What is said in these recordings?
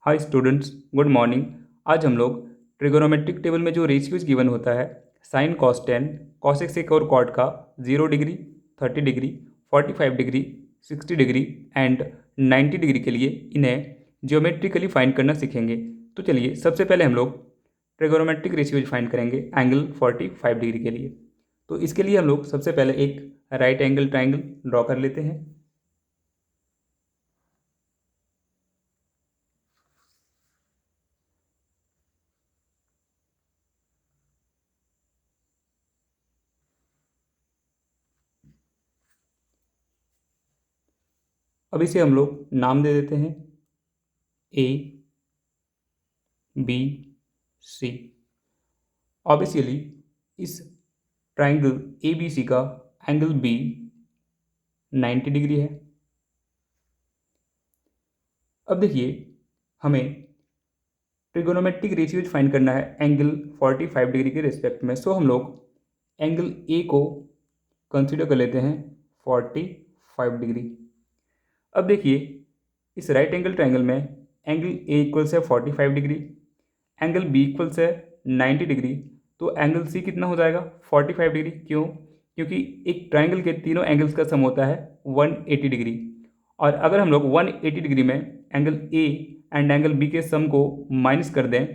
Hi students, good morning. आज हम लोग ट्रिगोनोमेट्रिक टेबल में जो रेशियोज गिवन होता है साइन कॉस 10, कॉसेक सेक और कॉट का 0 degree, 30 degree, 45 degree, 60 degree and 90 degree के लिए इन्हें जियोमेट्रिकली फाइंड करना सीखेंगे। तो चलिए सबसे पहले हम लोग ट्रिगोनोमेट्रिक रेशियोज फाइंड करेंगे एंगल 45 डिग्री के लिए। तो इसके लिए हम लोग सबसे पहले एक राइट एंगल ट्राइंगल ड्रॉ कर लेते हैं। अब इसे हम लोग नाम दे देते हैं ए बी सी। ऑब्वियसली इस ट्राइंगल ए बी सी का एंगल बी 90 डिग्री है। अब देखिए हमें ट्रिगोनोमेट्रिक रेशियोज फाइंड करना है एंगल 45 डिग्री के रिस्पेक्ट में। सो हम लोग एंगल ए को कंसीडर कर लेते हैं 45 डिग्री। अब देखिए इस राइट एंगल ट्राइंगल में एंगल ए इक्वल्स है 45 डिग्री, एंगल बी इक्वल्स है 90 डिग्री। तो एंगल सी कितना हो जाएगा 45 डिग्री। क्यों? क्योंकि एक ट्राइंगल के तीनों एंगल्स का सम होता है 180 डिग्री। और अगर हम लोग 180 डिग्री में angle A and angle B के सम को माइनस कर दें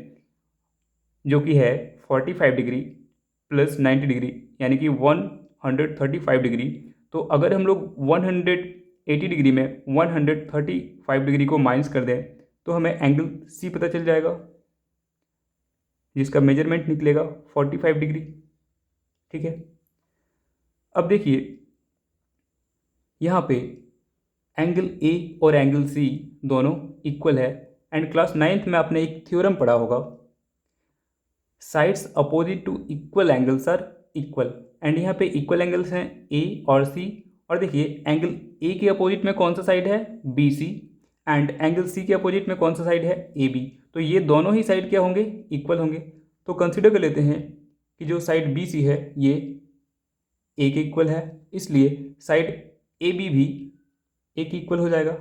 जो कि है 45 डिग्री प्लस 90 डिग्री यानी कि 135 डिग्री। तो अगर हम लोग 180 डिग्री में 135 डिग्री को माइनस कर दें तो हमें एंगल सी पता चल जाएगा जिसका मेजरमेंट निकलेगा 45 डिग्री। ठीक है। अब देखिए यहाँ पे एंगल ए और एंगल सी दोनों इक्वल है एंड क्लास 9th में आपने एक थ्योरम पढ़ा होगा, sides opposite to equal angles are equal. And यहाँ पे इक्वल एंगल्स हैं ए और सी। और देखिए एंगल ए के अपोजिट में कौन सा साइड है B C and angle C के अपोजिट में कौन सा साइड है ए बी। तो ये दोनों ही साइड क्या होंगे इक्वल होंगे। तो कंसिडर कर लेते हैं कि जो साइड बी सी है ये ए के इक्वल है, इसलिए साइड ए बी भी ए के इक्वल हो जाएगा।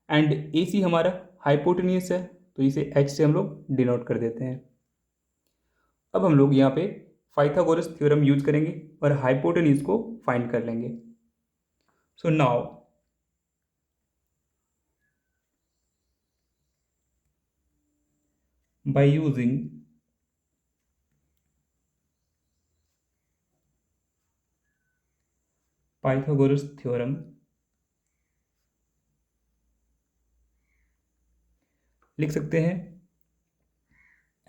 एंड ए सी हमारा हाइपोटेन्यूस है तो इसे एच से हम लोग डिनोट कर देते हैं। अब हम लोग यहाँ पे पाइथागोरस थ्योरम यूज करेंगे और हाइपोटेन्यूज को फाइंड कर लेंगे। So now by using Pythagoras theorem लिख सकते हैं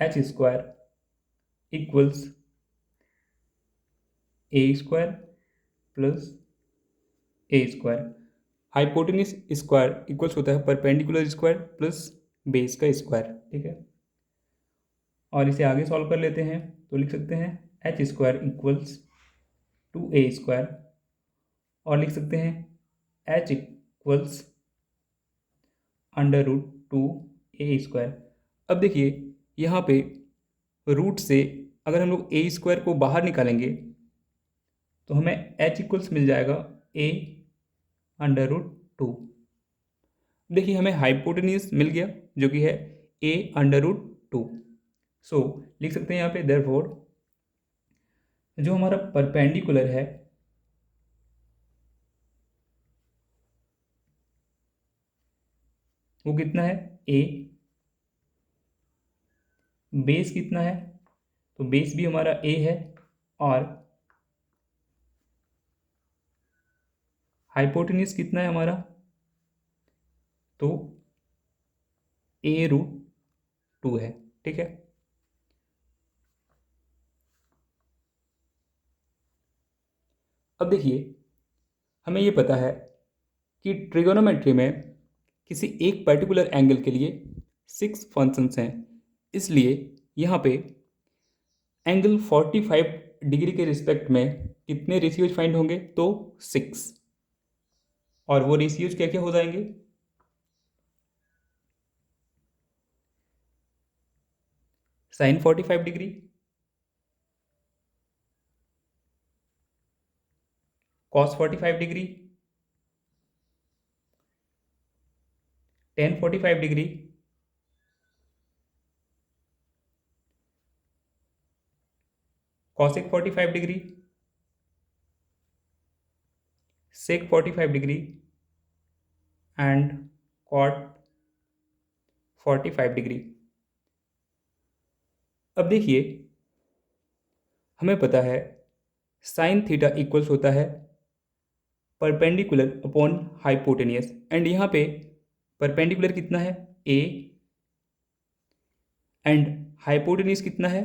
H square equals a square plus A square. Hypotenuse square equals होता है परपेंडिकुलर स्क्वायर प्लस बेस का स्क्वायर। ठीक है। और इसे आगे सॉल्व कर लेते हैं तो लिख सकते हैं H square equals 2a square और लिख सकते हैं एच इक्वल्स √2a स्क्वायर। अब देखिए यहाँ पे रूट से अगर हम लोग ए स्क्वायर को बाहर निकालेंगे तो हमें एच इक्वल्स मिल जाएगा a√2। देखिए हमें हाइपोटेन्यूज मिल गया जो कि है a√2। सो लिख सकते हैं यहाँ पे देयरफॉर जो हमारा परपेंडिकुलर है वो कितना है a, बेस कितना है तो बेस भी हमारा a है और हाइपोटेन्यूज कितना है हमारा तो a√2 है। ठीक है। अब देखिए हमें ये पता है कि ट्रिगोनोमेट्री में किसी एक पर्टिकुलर एंगल के लिए 6 फंक्शंस हैं, इसलिए यहाँ पे एंगल 45 डिग्री के रिस्पेक्ट में कितने रेशियोज फाइंड होंगे तो 6। और वो रेशियोज क्या क्या हो जाएंगे sine 45 degree, cos 45 degree, tan 45 degree cosec 45 degree, sec 45 degree and cot 45 degree. अब देखिए हमें पता है साइन थीटा इक्वल्स होता है परपेंडिकुलर अपॉन हाइपोटेनियस, एंड यहाँ पे परपेंडिकुलर कितना है a एंड हाइपोटेनियस कितना है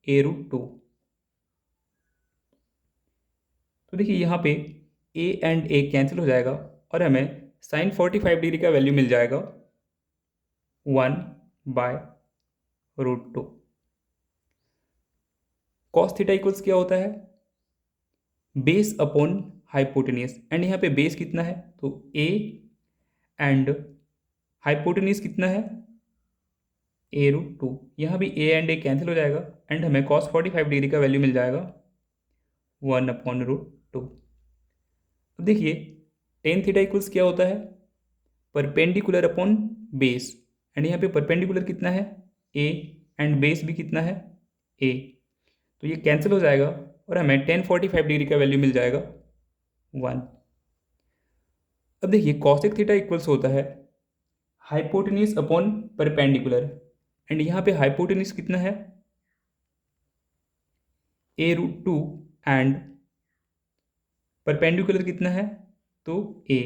a√2। तो देखिए यहाँ पे a एंड a कैंसिल हो जाएगा और हमें साइन 45 डिग्री का वैल्यू मिल जाएगा 1/√2। कॉस थीटा इक्वल्स क्या होता है बेस अपॉन हाइपोटेनियस, एंड यहाँ पे बेस कितना है तो a एंड हाइपोटेनियस कितना है a√2। यहाँ भी a एंड a कैंसिल हो जाएगा एंड हमें cos 45 डिग्री का वैल्यू मिल जाएगा 1/√2। अब देखिए टेन थीटा इक्वल्स क्या होता है परपेंडिकुलर अपॉन बेस, एंड यहाँ पे परपेंडिकुलर कितना है a एंड बेस भी कितना है a, तो ये कैंसिल हो जाएगा और हमें tan 45 डिग्री का वैल्यू मिल जाएगा 1। अब देखिए कॉसेक थीटा इक्वल्स होता है हाइपोटेन्यूज अपॉन परपेंडिकुलर, एंड यहाँ पे हाइपोटेन्यूज कितना है a√2 एंड परपेंडिकुलर कितना है तो a।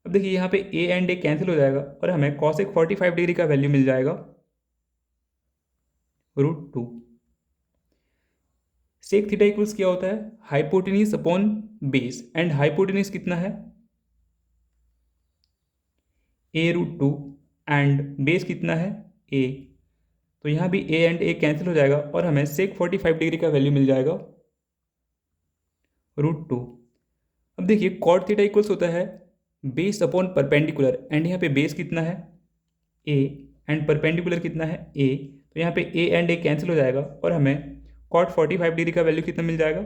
अब देखिए यहाँ पे a एंड a कैंसिल हो जाएगा और हमें कॉसेक 45 डिग्री का वैल्यू मिल जाएगा √2। सेक थीटा इक्वल्स क्या होता है hypotenuse upon base, and hypotenuse कितना है a√2 एंड बेस कितना है a, तो यहाँ भी a एंड a कैंसिल हो जाएगा और हमें सेक 45 डिग्री का वैल्यू मिल जाएगा √2। अब देखिए कॉट थीटा इक्वल्स होता है बेस अपॉन परपेंडिकुलर, एंड यहाँ पे बेस कितना है a एंड परपेंडिकुलर कितना है a, तो यहाँ पे a एंड a कैंसिल हो जाएगा और हमें कॉट 45 डिग्री का वैल्यू कितना मिल जाएगा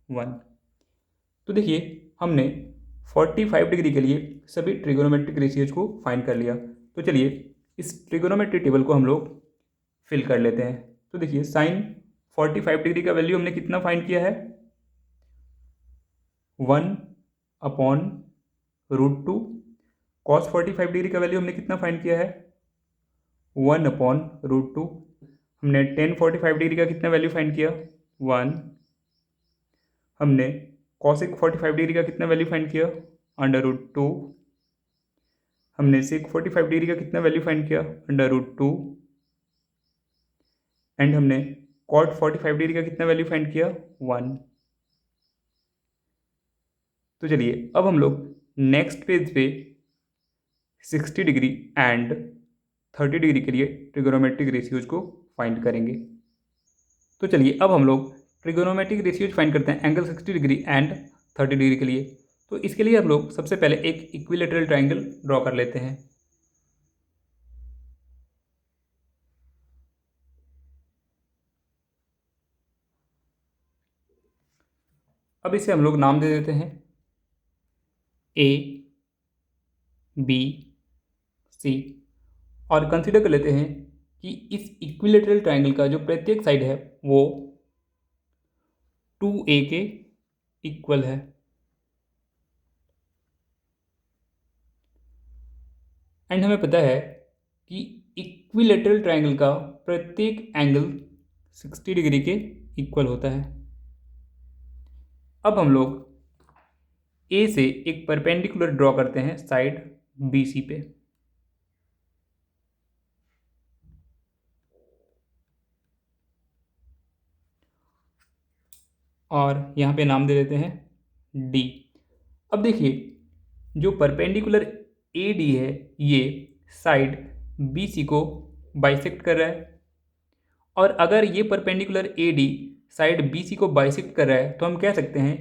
1। तो देखिए हमने 45 डिग्री के लिए सभी ट्रिगोनोमेट्रिक रेशियोज को फाइंड कर लिया। तो चलिए इस ट्रिगोनोमेट्रिक टेबल को हम लोग फिल कर लेते हैं। तो देखिए साइन 45 डिग्री का वैल्यू हमने कितना फाइंड किया है 1/√2। कॉस 45 डिग्री का वैल्यू हमने कितना फाइंड किया है 1/√2। हमने tan 45 डिग्री का कितना वैल्यू फाइंड किया 1। हमने कॉसेक 45 डिग्री का कितना वैल्यू फाइंड किया √2। हमने सेक 45 डिग्री का कितना वैल्यू फाइंड किया √2, एंड हमने कॉट 45 डिग्री का कितना वैल्यू फाइंड किया 1। तो चलिए अब हम लोग नेक्स्ट पेज पे 60 डिग्री एंड 30 डिग्री के लिए ट्रिगोनोमेट्रिक रेशियोज को फाइंड करेंगे। तो चलिए अब हम लोग ट्रिगोनोमेट्रिक रेशियोज फाइंड करते हैं एंगल 60 डिग्री एंड 30 डिग्री के लिए। तो इसके लिए हम लोग सबसे पहले एक इक्विलेटरल ट्राइंगल ड्रॉ कर लेते हैं। अब इसे हम लोग नाम दे देते हैं A B C, और कंसीडर कर लेते हैं कि इस इक्विलेटरल ट्राइंगल का जो प्रत्येक साइड है वो 2A के इक्वल है। एंड हमें पता है कि इक्विलेटरल ट्राइंगल का प्रत्येक एंगल 60 डिग्री के इक्वल होता है। अब हम लोग A से एक परपेंडिकुलर ड्रॉ करते हैं साइड BC पे। और यहाँ पे नाम दे देते हैं D। अब देखिए जो परपेंडिकुलर AD है ये साइड BC को बाइसेक्ट कर रहा है, और अगर ये परपेंडिकुलर AD साइड BC को बाइसेक्ट कर रहा है तो हम कह सकते हैं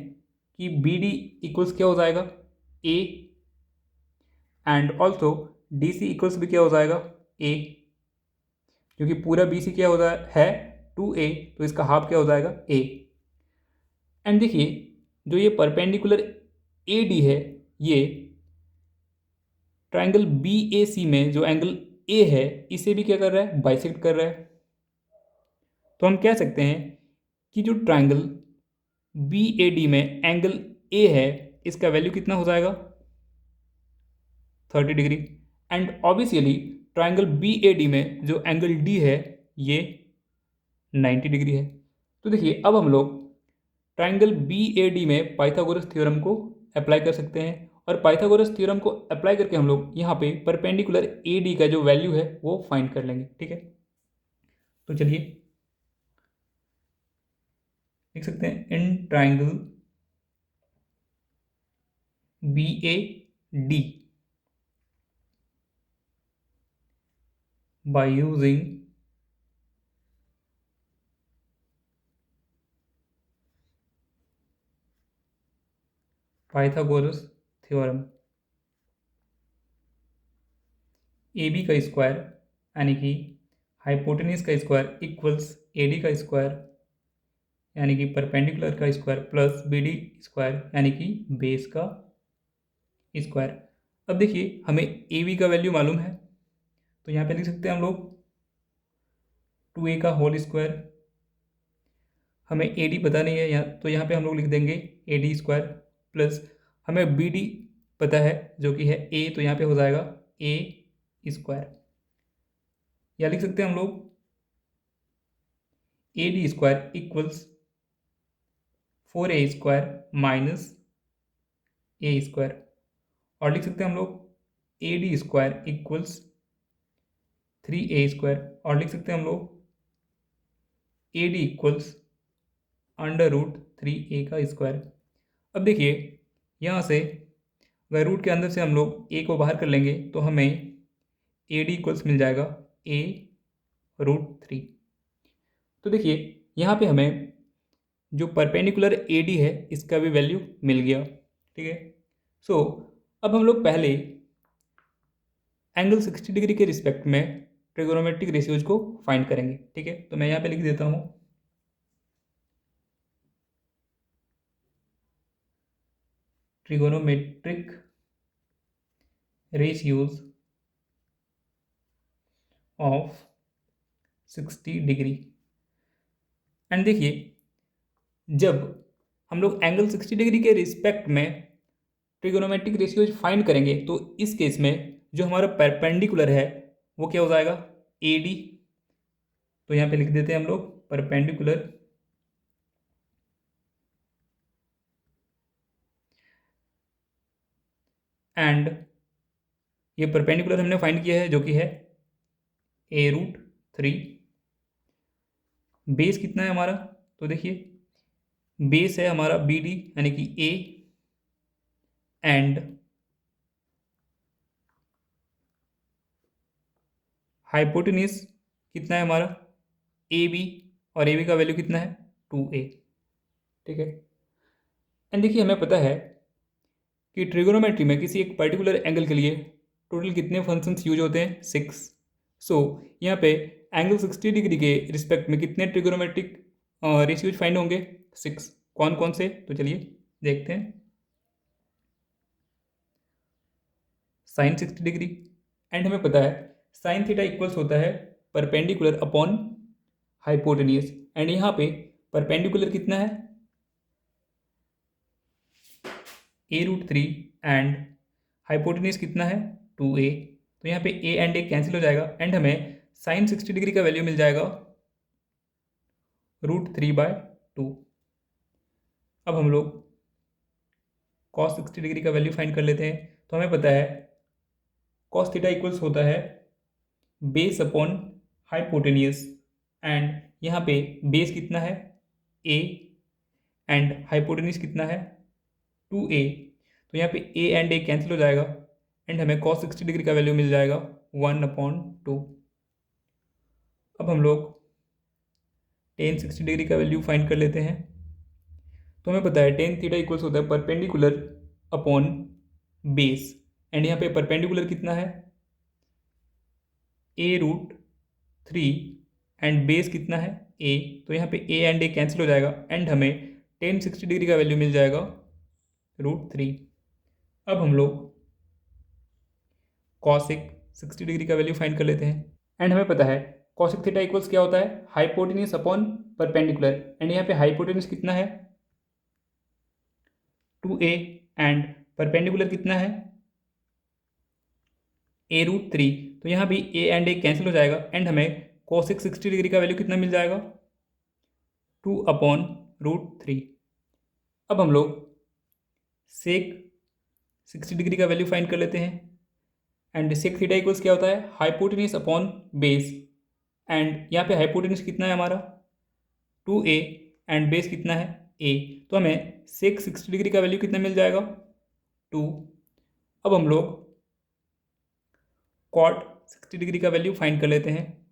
कि BD इक्वल्स क्या हो जाएगा A, and also DC equals भी क्या हो जाएगा A, क्योंकि पूरा BC क्या होता है 2A, तो इसका हाफ क्या हो जाएगा A। एंड देखिए जो ये परपेंडिकुलर AD है ये ट्राइंगल BAC में जो एंगल A है इसे भी क्या कर रहा है बाइसेक्ट कर रहा है। तो हम कह सकते हैं कि जो ट्राइंगल BAD में एंगल ए है इसका वैल्यू कितना हो जाएगा 30 degree. And obviously triangle BAD में जो एंगल डी है ये 90 डिग्री है। तो देखिए अब हम लोग ट्राइंगल BAD में पाइथागोरस थ्योरम को अप्लाई कर सकते हैं और पाइथागोरस थ्योरम को अप्लाई करके हम लोग यहाँ पे परपेंडिकुलर AD का जो वैल्यू है वो फाइंड कर लेंगे। ठीक है, तो चलिए लिख सकते हैं in triangle BAD by using Pythagoras theorem AB का स्क्वायर यानी कि हाइपोटेन्यूज का स्क्वायर इक्वल्स AD का स्क्वायर यानी कि परपेंडिकुलर का स्क्वायर प्लस BD स्क्वायर यानी कि बेस का स्क्वायर। अब देखिए हमें AB का वैल्यू मालूम है तो यहाँ पे लिख सकते हैं हम लोग 2A का होल स्क्वायर। हमें AD पता नहीं है तो यहाँ पे हम लोग लिख देंगे AD स्क्वायर प्लस हमें BD पता है जो कि है A, तो यहाँ पे हो जाएगा A स्क्वायर। या लिख सकते हैं हम लोग AD square equals 4A square minus A square. और लिख सकते हैं हम लोग AD square equals 3A square. और लिख सकते हैं हम लोग AD इक्वल्स √3A का स्क्वायर। अब देखिए यहाँ से अगर रूट के अंदर से हम लोग A को बाहर कर लेंगे तो हमें AD इक्वल्स मिल जाएगा A√3। तो देखिए यहाँ पे हमें जो परपेंडिकुलर AD है इसका भी वैल्यू मिल गया। ठीक है, सो अब हम लोग पहले एंगल 60 डिग्री के रिस्पेक्ट में ट्रिगोनोमेट्रिक रेशियोज को फाइंड करेंगे। ठीक है, तो मैं यहाँ पे लिख देता हूँ trigonometric ratios of 60 degree. And देखिए जब हम लोग एंगल 60 डिग्री के रिस्पेक्ट में ट्रिगोनोमेट्रिक रेशियोज फाइंड करेंगे तो इस केस में जो हमारा परपेंडिकुलर है वो क्या हो जाएगा AD। तो यहाँ पे लिख देते हैं हम लोग परपेंडिकुलर एंड ये परपेंडिकुलर हमने फाइंड किया है जो कि है A√3। बेस कितना है हमारा, तो देखिए बेस है हमारा BD यानी कि A एंड हाइपोटेन्यूज कितना है हमारा AB और AB का वैल्यू कितना है 2A। ठीक है, एंड देखिए हमें पता है कि ट्रिगोनोमेट्री में किसी एक पर्टिकुलर एंगल के लिए टोटल कितने फंक्शंस यूज होते हैं 6। सो यहाँ पे एंगल 60 डिग्री के रिस्पेक्ट में कितने ट्रिगोनोमेट्रिक रेशियोज फाइंड होंगे 6। कौन कौन से, तो चलिए देखते हैं। साइन 60 डिग्री एंड हमें पता है साइन थीटा इक्वल्स होता है परपेंडिकुलर अपॉन हाइपोटेन्यूज एंड यहाँ पे परपेंडिकुलर कितना है A√3 एंड हाइपोटेन्यूज कितना है 2A। तो यहाँ पे A एंड A कैंसिल हो जाएगा एंड हमें साइन 60 डिग्री का वैल्यू मिल जाएगा √3/2। अब हम लोग cos 60 डिग्री का वैल्यू फाइंड कर लेते हैं। तो हमें पता है cos थीटा इक्वल्स होता है बेस अपॉन हाइपोटेन्यूज एंड यहाँ पे बेस कितना है A एंड हाइपोटेन्यूज कितना है 2A। तो यहाँ पे A एंड A कैंसिल हो जाएगा एंड हमें cos 60 डिग्री का वैल्यू मिल जाएगा 1/2। अब हम लोग tan 60 डिग्री का वैल्यू फाइंड कर लेते हैं। तो हमें पता है tan थीटा इक्वल्स होता है परपेंडिकुलर अपॉन बेस एंड यहाँ पे परपेंडिकुलर कितना है A√3 एंड बेस कितना है A। तो यहाँ पे A एंड A कैंसिल हो जाएगा एंड हमें tan 60 डिग्री का वैल्यू मिल जाएगा √3। अब हम लोग cos 60 डिग्री का वैल्यू फाइंड कर लेते हैं एंड हमें पता है कॉसेक थीटा इक्वल्स क्या होता है, हाइपोटेन्यूज अपॉन परपेंडिकुलर, एंड यहाँ पे हाइपोटेन्यूज कितना है 2a एंड परपेंडिकुलर कितना है a√3। तो यहाँ भी a एंड a कैंसिल हो जाएगा एंड हमें कॉसेक 60 डिग्री का वैल्यू कितना मिल जाएगा 2/√3। अब हम लोग सेक 60 डिग्री का वैल्यू फाइंड कर लेते हैं एंड सेक थीटा इक्वल्स क्या होता है, हाइपोटेन्यूज अपॉन बेस, एंड यहाँ पे हाइपोटेन्यूज कितना है हमारा 2a एंड बेस कितना है a। तो हमें सेक 60 डिग्री का वैल्यू कितना मिल जाएगा 2। अब हम लोग कॉट 60 डिग्री का वैल्यू फाइंड कर लेते हैं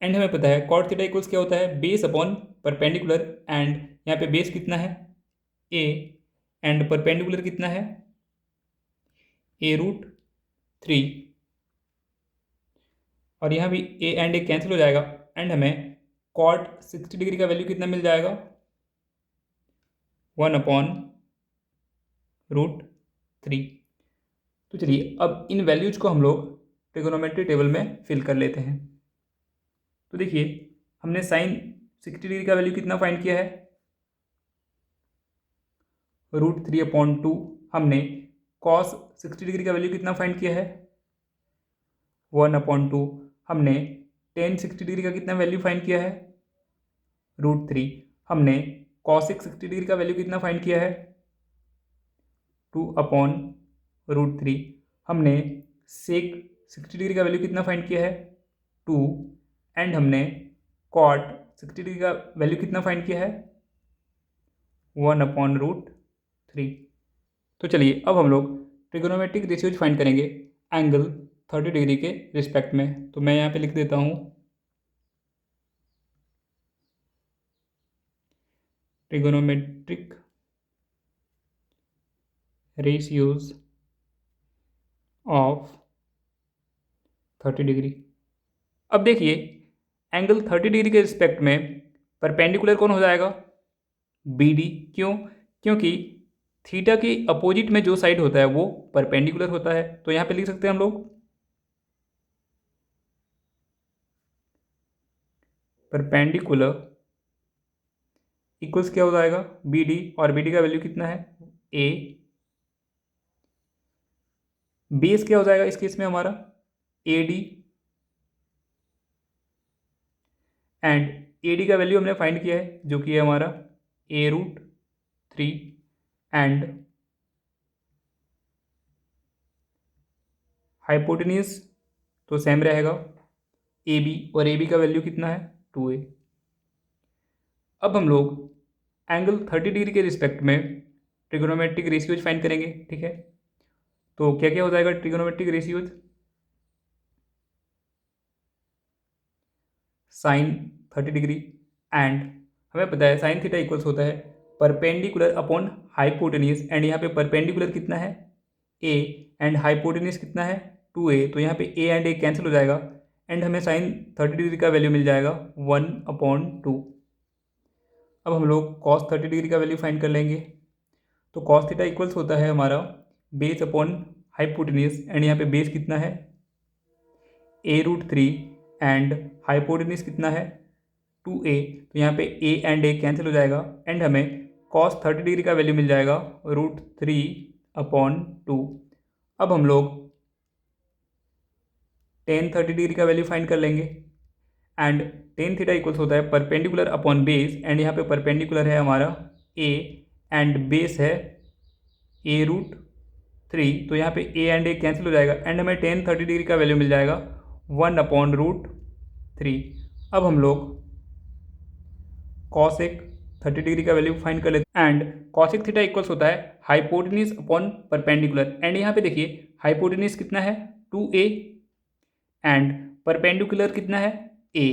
एंड हमें पता है कॉट थीटा इक्वल्स क्या होता है, बेस अपॉन परपेंडिकुलर, एंड यहाँ पे बेस कितना है a एंड परपेंडिकुलर कितना है a√3, और यहाँ भी a एंड a कैंसिल हो जाएगा एंड हमें कॉट 60 डिग्री का वैल्यू कितना मिल जाएगा 1/√3। तो चलिए अब इन वैल्यूज को हम लोग ट्रिगोनोमेट्री टेबल में फिल कर लेते हैं। तो देखिए हमने साइन 60 डिग्री का वैल्यू कितना फाइंड किया है √3/2। हमने कॉस 60 डिग्री का वैल्यू कितना फाइंड किया है 1/2। हमने टेन 60 डिग्री का कितना वैल्यू फाइंड किया है √3। हमने कॉसिक 60 डिग्री का वैल्यू कितना फाइंड किया है 2/√3। हमने सेक 60 डिग्री का वैल्यू कितना फाइंड किया है 2, एंड हमने कॉट 60 डिग्री का वैल्यू कितना फाइंड किया है 1/√3। तो चलिए अब हम लोग ट्रिगोनोमेट्रिक रेशियोज फाइंड करेंगे एंगल 30 डिग्री के रिस्पेक्ट में। तो मैं यहाँ पे लिख देता हूँ ट्रिगोनोमेट्रिक रेशियोज ऑफ 30 डिग्री। अब देखिए एंगल 30 डिग्री के रिस्पेक्ट में परपेंडिकुलर कौन हो जाएगा BD। क्यों, क्योंकि थीटा के अपोजिट में जो साइड होता है वो परपेंडिकुलर होता है। तो यहाँ पे लिख सकते हैं हम लोग परपेंडिकुलर इक्वल्स क्या हो जाएगा BD, और BD का वैल्यू कितना है A। बेस क्या हो जाएगा इस केस में हमारा AD, एंड AD का वैल्यू हमने फाइंड किया है जो कि है हमारा a√3, एंड हाइपोटेन्यूज तो सेम रहेगा AB, और AB का वैल्यू कितना है 2a। अब हम लोग एंगल 30 डिग्री के रिस्पेक्ट में ट्रिगोनोमेट्रिक रेशियोज फाइंड करेंगे, ठीक है। तो क्या क्या हो जाएगा trigonometric ratios, sine 30 degree, and हमें पता है साइन थीटा इक्वल्स होता है परपेंडिकुलर अपॉन हाइपोटेन्यूज, एंड यहाँ पे परपेंडिकुलर कितना है a एंड हाइपोटेन्यूज कितना है 2a। तो यहाँ पे a एंड a कैंसिल हो जाएगा एंड हमें साइन 30 डिग्री का वैल्यू मिल जाएगा 1/2। अब हम लोग कॉस 30 डिग्री का वैल्यू फाइंड कर लेंगे। तो कॉस थीटा इक्वल्स होता है हमारा बेस अपॉन हाइपोटेन्यूज, एंड यहाँ पे बेस कितना है a√3 एंड हाइपोटेन्यूज कितना है 2a। तो यहाँ पे a एंड a कैंसिल हो जाएगा एंड हमें कॉस 30 डिग्री का वैल्यू मिल जाएगा √3/2। अब हम लोग टेन 30 डिग्री का वैल्यू फाइंड कर लेंगे एंड टेन थीटा इक्वल्स होता है परपेंडिकुलर अपॉन बेस, एंड यहाँ पे परपेंडिकुलर है हमारा a एंड बेस है a√3। तो यहाँ पे a एंड a कैंसिल हो जाएगा एंड हमें टेन 30 डिग्री का वैल्यू मिल जाएगा 1/√3। अब हम लोग कॉसेक 30 डिग्री का वैल्यू फाइंड कर लेते हैं एंड कॉसेक थीटा इक्वल्स होता है हाइपोटेन्यूज अपॉन परपेंडिकुलर, एंड यहाँ पे देखिए हाइपोटेन्यूज कितना है 2a एंड परपेंडिकुलर कितना है a।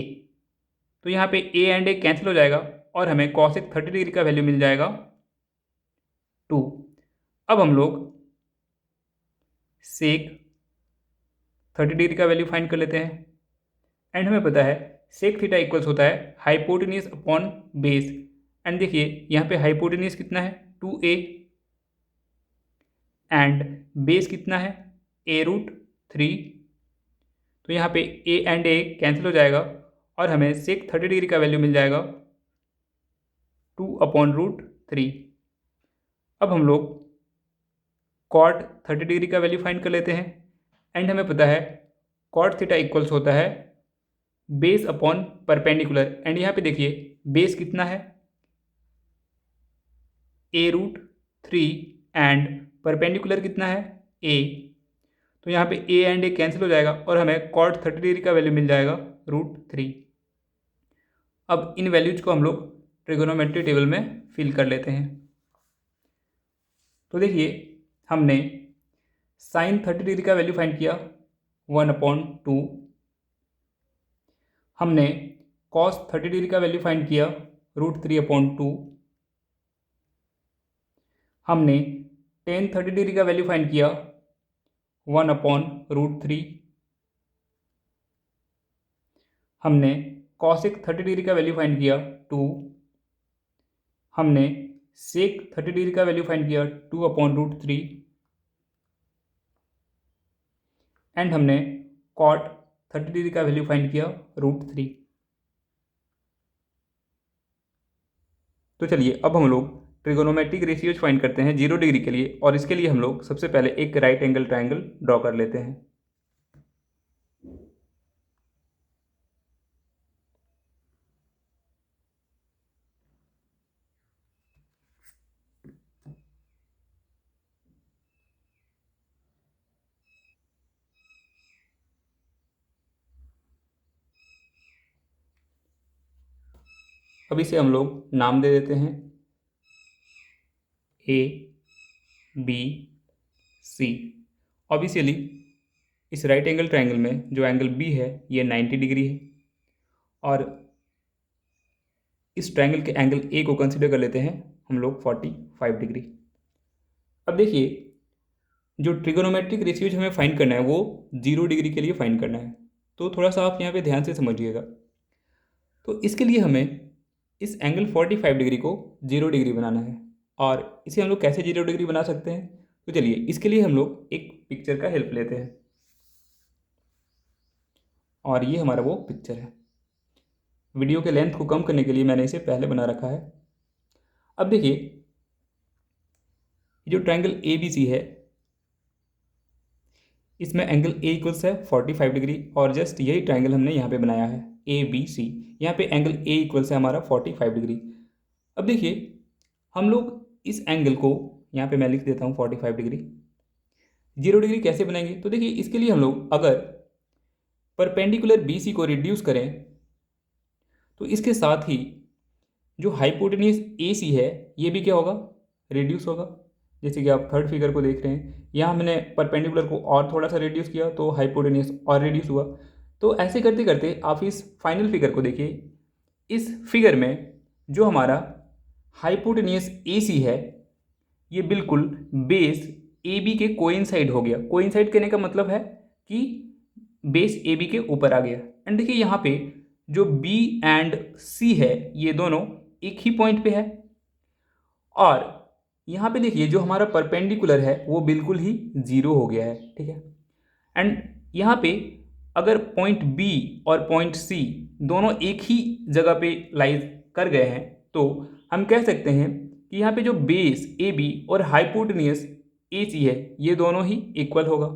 तो यहाँ पे a एंड a कैंसिल हो जाएगा और हमें कॉसेक 30 डिग्री का वैल्यू मिल जाएगा 2। अब हम लोग सेक 30 डिग्री का वैल्यू फाइंड कर लेते हैं एंड हमें पता है सेक थीटा इक्वल्स होता है हाइपोटेन्यूज अपॉन बेस, एंड देखिए यहाँ पे हाइपोटेन्यूज कितना है 2a एंड बेस कितना है a√3। तो यहाँ पे ए एंड ए कैंसिल हो जाएगा और हमें सेक 30 डिग्री का वैल्यू मिल जाएगा 2/√3। अब हम लोग कॉट 30 डिग्री का वैल्यू फाइंड कर लेते हैं एंड हमें पता है कॉट थीटा इक्वल्स होता है बेस अपॉन परपेंडिकुलर। एंड यहाँ पे देखिए बेस कितना है a√3 एंड परपेंडिकुलर कितना है a। तो यहाँ पे a एंड a कैंसिल हो जाएगा और हमें कॉट 30 डिग्री का वैल्यू मिल जाएगा √3। अब इन वैल्यूज को हम लोग ट्रिगोनोमेट्री टेबल में फिल कर लेते हैं। तो देखिए हमने साइन 30 डिग्री का वैल्यू फाइंड किया 1/2। हमने कॉस 30 डिग्री का वैल्यू फाइंड किया √3/2। हमने टेन 30 डिग्री का वैल्यू फाइंड किया 1/√3। हमने कॉसिक 30 डिग्री का वैल्यू फाइंड किया 2। हमने सेक 30 डिग्री का वैल्यू फाइंड किया 2/√3 एंड हमने कॉट 30 डिग्री का वैल्यू फाइंड किया √3। तो चलिए अब हम लोग ट्रिगोनोमेट्रिक रेशियोज फाइंड करते हैं 0 डिग्री के लिए, और इसके लिए हम लोग सबसे पहले एक राइट एंगल ट्रायंगल ड्रॉ कर लेते हैं। अब इसे हम लोग नाम दे देते हैं ABC। ऑब्वियसली इस राइट एंगल ट्रायंगल में जो एंगल B है ये 90 डिग्री है, और इस ट्रायंगल के एंगल A को कंसीडर कर लेते हैं हम लोग 45 डिग्री। अब देखिए जो ट्रिगोनोमेट्रिक रेशियोज हमें फाइंड करना है वो 0 डिग्री के लिए फाइंड करना है, तो थोड़ा सा आप यहाँ पे ध्यान से समझिएगा। तो इसके लिए हमें इस एंगल 45 डिग्री को 0 डिग्री बनाना है, और इसे हम लोग कैसे 0 डिग्री बना सकते हैं, तो चलिए इसके लिए हम लोग एक पिक्चर का हेल्प लेते हैं। और ये हमारा वो पिक्चर है। वीडियो के लेंथ को कम करने के लिए मैंने इसे पहले बना रखा है। अब देखिए जो ट्रायंगल ABC है इसमें एंगल A इक्वल्स है 45 डिग्री, और जस्ट यही ट्रायंगल हमने यहाँ पे बनाया है ABC। यहाँ पे एंगल A इक्वल्स है हमारा 45 डिग्री। अब देखिए हम लोग इस एंगल को यहाँ पे मैं लिख देता हूँ 45 डिग्री। 0 डिग्री कैसे बनाएंगे, तो देखिए इसके लिए हम लोग अगर परपेंडिकुलर BC को रिड्यूस करें तो इसके साथ ही जो हाइपोटेन्यूस AC है ये भी क्या होगा, रिड्यूस होगा। जैसे कि आप थर्ड फिगर को देख रहे हैं, यहाँ हमने परपेंडिकुलर को और थोड़ा सा रिड्यूस किया तो हाइपोटेन्यूस और रिड्यूस हुआ। तो ऐसे करते करते आप इस फाइनल फिगर को देखिए। इस फिगर में जो हमारा हाइपोटेन्यूस AC है ये बिल्कुल बेस AB के कोइंसाइड हो गया। कोइंसाइड करने का मतलब है कि बेस AB के ऊपर आ गया। एंड देखिए यहाँ पे जो B एंड C है ये दोनों एक ही पॉइंट पे है, और यहाँ पे देखिए जो हमारा परपेंडिकुलर है वो बिल्कुल ही 0 हो गया है, ठीक है। एंड यहाँ पे अगर पॉइंट B और पॉइंट C दोनों एक ही जगह पे लाइज कर गए हैं तो हम कह सकते हैं कि यहाँ पे जो बेस AB और हाइपोटेन्यूस AC है ये दोनों ही इक्वल होगा,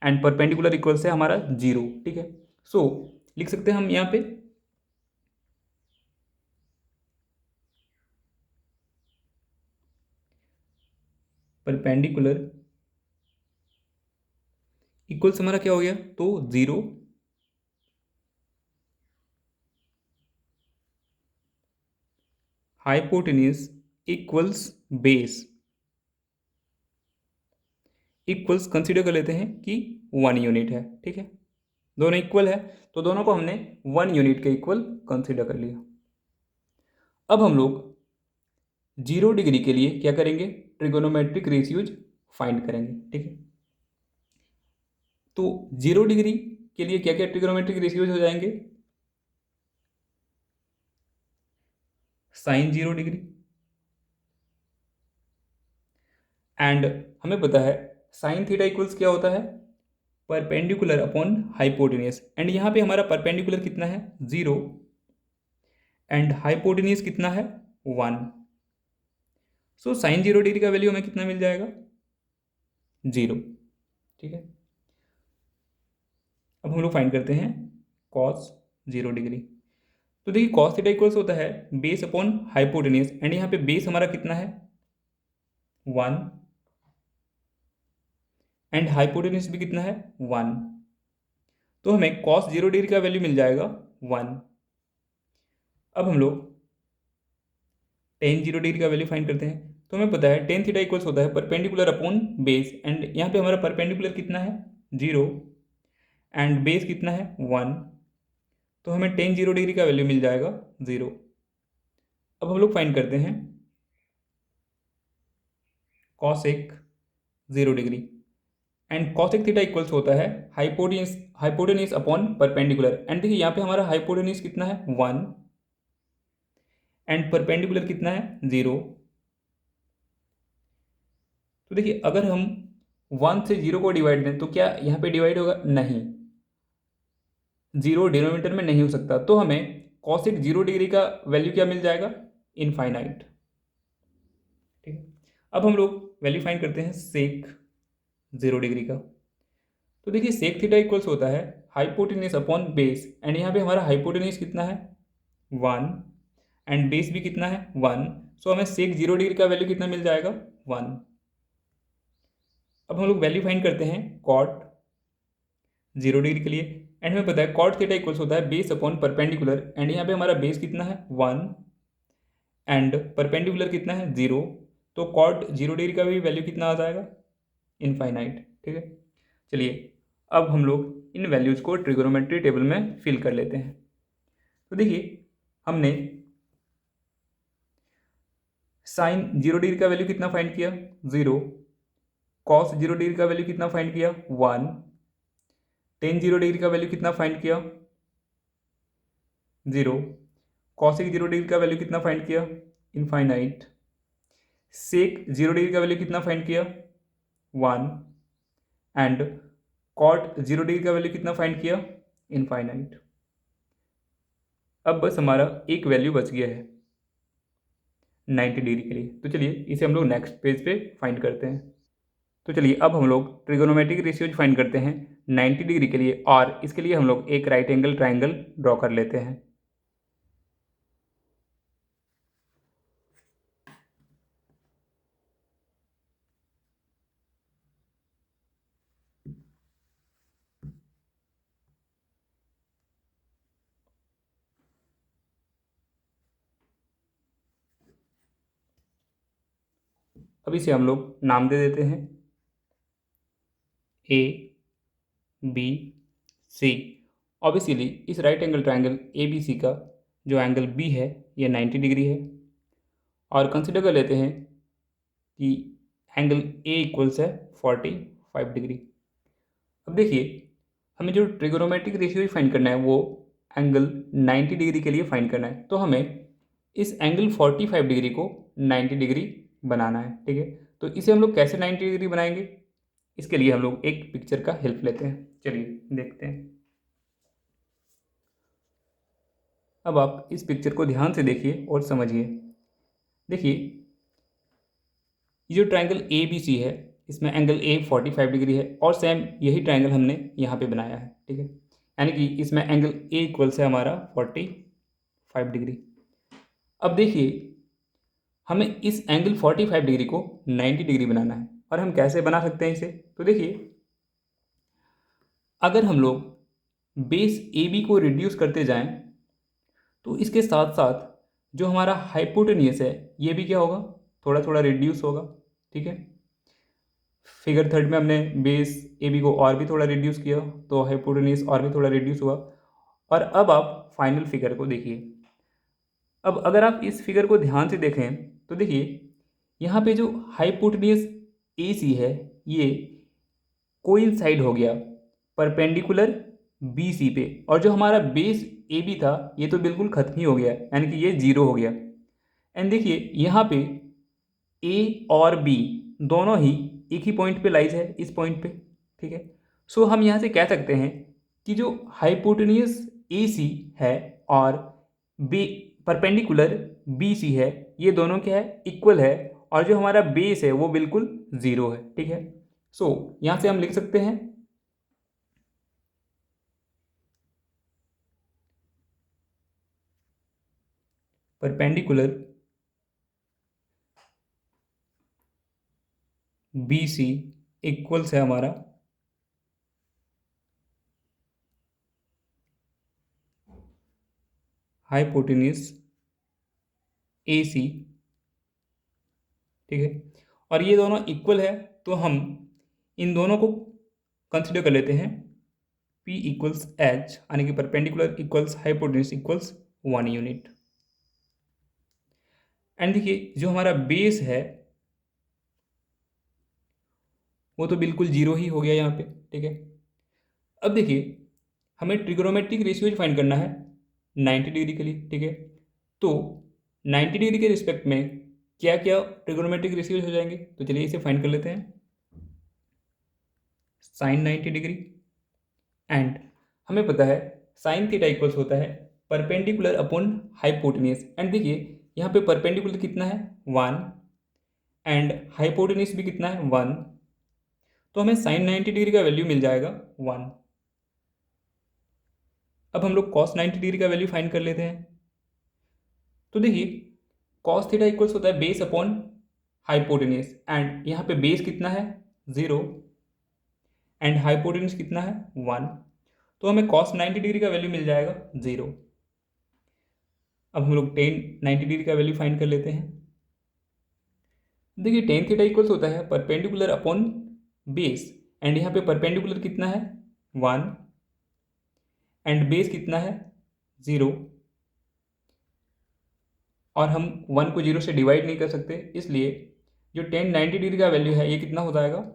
एंड परपेंडिकुलर इक्वल से हमारा 0, ठीक है। सो लिख सकते हैं हम यहाँ पे परपेंडिकुलर इक्वल्स हमारा क्या हो गया, तो 0 hypotenuse equals base equals consider कर लेते हैं कि 1 यूनिट है, ठीक है। दोनों इक्वल है तो दोनों को हमने 1 यूनिट के इक्वल कंसीडर कर लिया। अब हम लोग 0 डिग्री के लिए क्या करेंगे, ट्रिगोनोमेट्रिक रेशियोज फाइंड करेंगे, ठीक है। तो 0 डिग्री के लिए क्या क्या ट्रिगोनोमेट्रिक रेशियोज हो जाएंगे, साइन 0 डिग्री, एंड हमें पता है साइन थीटा इक्वल्स क्या होता है, परपेंडिकुलर अपॉन हाइपोटेनियस, एंड यहाँ पे हमारा परपेंडिकुलर कितना है 0 एंड हाइपोटेनियस कितना है 1। सो साइन 0 डिग्री का वैल्यू हमें कितना मिल जाएगा 0। ठीक है, अब हम लोग फाइंड करते हैं कॉस 0 डिग्री। तो देखिए कॉस थीटा इक्वल्स होता है बेस अपॉन हाइपोटेनियस, एंड यहाँ पे बेस हमारा कितना है 1 एंड हाइपोटेनियस भी कितना है 1। तो हमें कॉस 0 डिग्री का वैल्यू मिल जाएगा 1। अब हम लोग टेन 0 डिग्री का वैल्यू फाइंड करते हैं। तो हमें पता है टेन थीटा इक्वल्स होता है परपेंडिकुलर अपॉन बेस, एंड यहाँ पे हमारा परपेंडिकुलर कितना है 0 एंड बेस कितना है 1। तो हमें टेन 0 डिग्री का वैल्यू मिल जाएगा 0। अब हम लोग फाइंड करते हैं cosec 0 degree, and cosec theta equals होता है हाइपोटेनियस अपॉन परपेंडिकुलर, एंड देखिए यहाँ पे हमारा हाइपोटेनियस कितना है 1 एंड परपेंडिकुलर कितना है 0। तो देखिए अगर हम 1 से 0 को डिवाइड दें तो क्या यहाँ पे डिवाइड होगा, नहीं, 0 डिनोमिनेटर में नहीं हो सकता। तो हमें कॉसेक 0 डिग्री का वैल्यू क्या मिल जाएगा इनफाइनाइट। ठीक है, अब हम लोग वैल्यू फाइंड करते हैं सेक 0 डिग्री का। तो देखिए सेक थीटा इक्वल्स होता है हाइपोटेनियस अपॉन बेस, एंड यहाँ पे हमारा हाइपोटेनियस कितना है 1 एंड बेस भी कितना है 1। सो हमें सेक 0 डिग्री का वैल्यू कितना मिल जाएगा 1। अब हम लोग वैल्यू फाइंड करते हैं कॉट 0 डिग्री के लिए, एंड हमें पता है कॉट थीटा इक्वल्स होता है बेस अपॉन परपेंडिकुलर, एंड यहाँ पे हमारा बेस कितना है 1 एंड परपेंडिकुलर कितना है 0। तो कॉट 0 डिग्री का भी वैल्यू कितना आ जाएगा इनफाइनाइट। ठीक है, चलिए अब हम लोग इन वैल्यूज़ को ट्रिगोनोमेट्री टेबल में फिल कर लेते हैं। तो देखिए हमने साइन 0 डिग्री का वैल्यू कितना फाइंड किया 0, कॉस 0 डिग्री का वैल्यू कितना फाइंड किया 1, टेन 0 डिग्री का वैल्यू कितना फाइंड किया 0, कॉसिक 0 डिग्री का वैल्यू कितना फाइंड किया इनफाइनाइट, सेक 0 डिग्री का वैल्यू कितना फाइंड किया 1 एंड कॉट 0 डिग्री का वैल्यू कितना फाइंड किया इनफाइनाइट। अब बस हमारा एक वैल्यू बच गया है 90 डिग्री के लिए। तो चलिए इसे हम लोग नेक्स्ट पेज पे फाइंड करते हैं। तो चलिए अब हम लोग ट्रिगोनोमेट्रिक रेशियोज फाइंड करते हैं 90 डिग्री के लिए, और इसके लिए हम लोग एक राइट एंगल ट्राइंगल ड्रॉ कर लेते हैं। अब इसे हम लोग नाम दे देते हैं ए बी सी। ऑब्वियसली इस right angle triangle A B C का जो एंगल बी है ये 90 डिग्री है, और कंसिडर कर लेते हैं कि एंगल ए इक्वल्स है 45 डिग्री। अब देखिए हमें जो ट्रिगोनोमेट्रिक रेशियो फाइंड करना है वो एंगल 90 डिग्री के लिए फाइंड करना है। तो हमें इस एंगल 45 डिग्री को 90 डिग्री बनाना है। ठीक है, तो इसे हम लोग कैसे 90 डिग्री बनाएंगे, इसके लिए हम लोग एक पिक्चर का हेल्प लेते हैं। चलिए देखते हैं। अब आप इस पिक्चर को ध्यान से देखिए और समझिए। देखिए ये जो ट्राइंगल ए बी सी है इसमें एंगल ए 45 डिग्री है, और सेम यही ट्राइंगल हमने यहाँ पे बनाया है। ठीक है, यानी कि इसमें एंगल ए इक्वल्स है हमारा 45 डिग्री। अब देखिए हमें इस एंगल 45 डिग्री को 90 डिग्री बनाना है, और हम कैसे बना सकते हैं इसे। तो देखिए अगर हम लोग बेस ए बी को रिड्यूस करते जाएं तो इसके साथ साथ जो हमारा हाइपोटेनियस है ये भी क्या होगा, थोड़ा थोड़ा रिड्यूस होगा। ठीक है, फिगर थर्ड में हमने बेस ए बी को और भी थोड़ा रिड्यूस किया तो हाइपोटेनियस और भी थोड़ा रिड्यूस हुआ। और अब आप फाइनल फिगर को देखिए। अब अगर आप इस फिगर को ध्यान से देखें तो देखिए यहाँ पे जो हाइपोटेनियस ए सी है ये कोइंसाइड हो गया परपेंडिकुलर बी सी पे, और जो हमारा बेस ए बी था ये तो बिल्कुल खत्म ही हो गया, यानी कि ये जीरो हो गया। एंड देखिए यहाँ पे ए और बी दोनों ही एक ही पॉइंट पे लाइज है, इस पॉइंट पे। ठीक है, सो हम यहाँ से कह सकते हैं कि जो हाइपोटेनियस ए सी है और बे परपेंडिकुलर बी सी है, ये दोनों क्या है, इक्वल है, और जो हमारा बेस है वो बिल्कुल ज़ीरो है। ठीक है, सो यहाँ से हम लिख सकते हैं परपेंडिकुलर बी सी इक्वल्स है हमारा हाइपोटेन्यूस ए सी। ठीक है, और ये दोनों इक्वल है, तो हम इन दोनों को कंसिडर कर लेते हैं P इक्वल्स एच, यानी कि perpendicular equals hypotenuse equals 1 unit. And देखिए जो हमारा बेस है वो तो बिल्कुल जीरो ही हो गया यहाँ पे। ठीक है, अब देखिए हमें ट्रिग्नोमेट्रिक रेशियोज फाइंड करना है 90 डिग्री के लिए। ठीक है, तो 90 डिग्री के रिस्पेक्ट में क्या क्या ट्रिग्नोमेट्रिक रेशियोज हो जाएंगे, तो चलिए इसे फाइंड कर लेते हैं। साइन 90 डिग्री, एंड हमें पता है साइन थीटा इक्वल्स होता है परपेंडिकुलर अपॉन हाइपोटेन्यूस। एंड देखिए यहाँ पे परपेंडिकुलर कितना है 1, एंड हाइपोटेन्यूस भी कितना है 1, तो हमें साइन 90 डिग्री का वैल्यू मिल जाएगा 1। अब हम लोग कॉस 90 डिग्री का वैल्यू फाइंड कर लेते हैं। तो देखिए कॉस थीटा इक्वल्स होता है बेस अपॉन हाइपोटेन्यूस, एंड यहाँ पे बेस कितना है 0, एंड हाइपोटेन्यूस कितना है 1, तो हमें कॉस 90 डिग्री का वैल्यू मिल जाएगा 0। अब हम लोग टेन 90 डिग्री का वैल्यू फाइंड कर लेते हैं। देखिए टेन थीटा इक्वल्स होता है परपेंडिकुलर अपॉन बेस, एंड यहाँ पे परपेंडिकुलर कितना है 1, एंड बेस कितना है 0, और हम 1 को 0 से डिवाइड नहीं कर सकते, इसलिए जो टेन 90 डिग्री का वैल्यू है ये कितना हो जाएगा,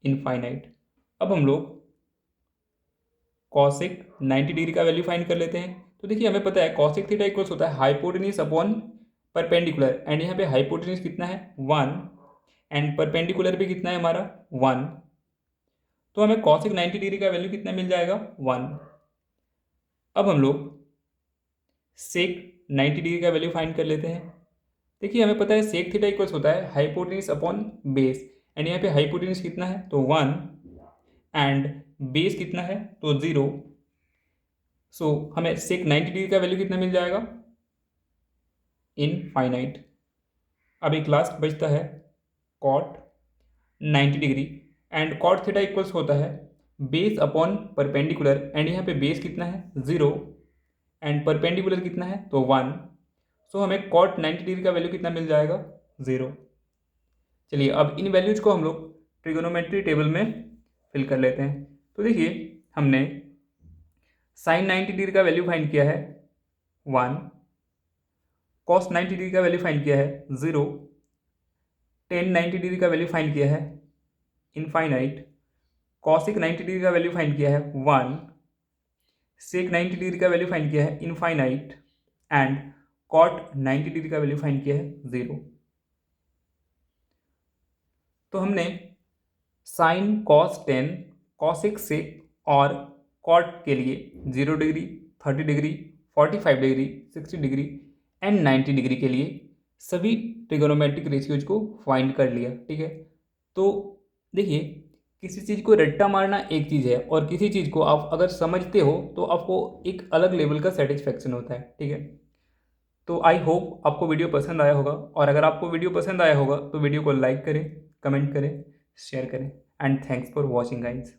इनफाइनाइट। अब हम लोग कॉसेक 90 डिग्री का वैल्यू फाइंड कर लेते हैं। तो देखिए हमें पता है कॉसेक थीटा इक्वल्स होता है हाइपोटेन्यूस अपॉन परपेंडिकुलर, एंड यहाँ पे हाइपोटेन्यूस कितना है 1, एंड परपेंडिकुलर भी कितना है हमारा 1, तो हमें कॉसेक 90 डिग्री का वैल्यू कितना मिल जाएगा 1। अब हम लोग सेक 90 डिग्री का वैल्यू फाइंड कर लेते हैं। देखिए हमें पता है सेक थीटा इक्वल्स होता है हाइपोटेन्यूस अपॉन बेस, एंड यहाँ पे हाइपोटेन्यूस कितना है तो 1, एंड बेस कितना है तो 0, सो हमें सेक 90 डिग्री का वैल्यू कितना मिल जाएगा, इनफाइनाइट। अब एक लास्ट बचता है cot 90 degree, and cot theta equals होता है बेस अपॉन परपेंडिकुलर, एंड यहाँ पे बेस कितना है 0, एंड परपेंडिकुलर कितना है तो 1, सो हमें कॉट 90 डिग्री का वैल्यू कितना मिल जाएगा 0। चलिए अब इन वैल्यूज को हम लोग ट्रिगोनोमेट्री टेबल में फिल कर लेते हैं। तो देखिए हमने साइन 90 डिग्री का वैल्यू फाइंड किया है 1, कॉस 90 डिग्री का वैल्यू फाइंड किया है 0, टेन 90 डिग्री का वैल्यू फाइंड किया है इनफाइनाइट, कॉसिक 90 डिग्री का वैल्यू फाइंड किया है 1, सेक 90 डिग्री का वैल्यू फाइंड किया है इनफाइनाइट, एंड कॉट 90 डिग्री का वैल्यू फाइंड किया है 0। तो हमने साइन कॉस 10, कॉसिक सेक और कॉट के लिए 0 degree, 30 degree, 45 degree, 60 degree and 90 degree के लिए सभी ट्रिगोनोमेट्रिक रेशियोज को फाइंड कर लिया। ठीक है, तो देखिए किसी चीज़ को रट्टा मारना एक चीज़ है, और किसी चीज़ को आप अगर समझते हो तो आपको एक अलग लेवल का सेटिस्फेक्शन होता है। ठीक है, तो आई होप आपको वीडियो पसंद आया होगा, और अगर आपको वीडियो पसंद आया होगा तो वीडियो को लाइक करें, कमेंट करें, शेयर करें, and thanks for watching guys.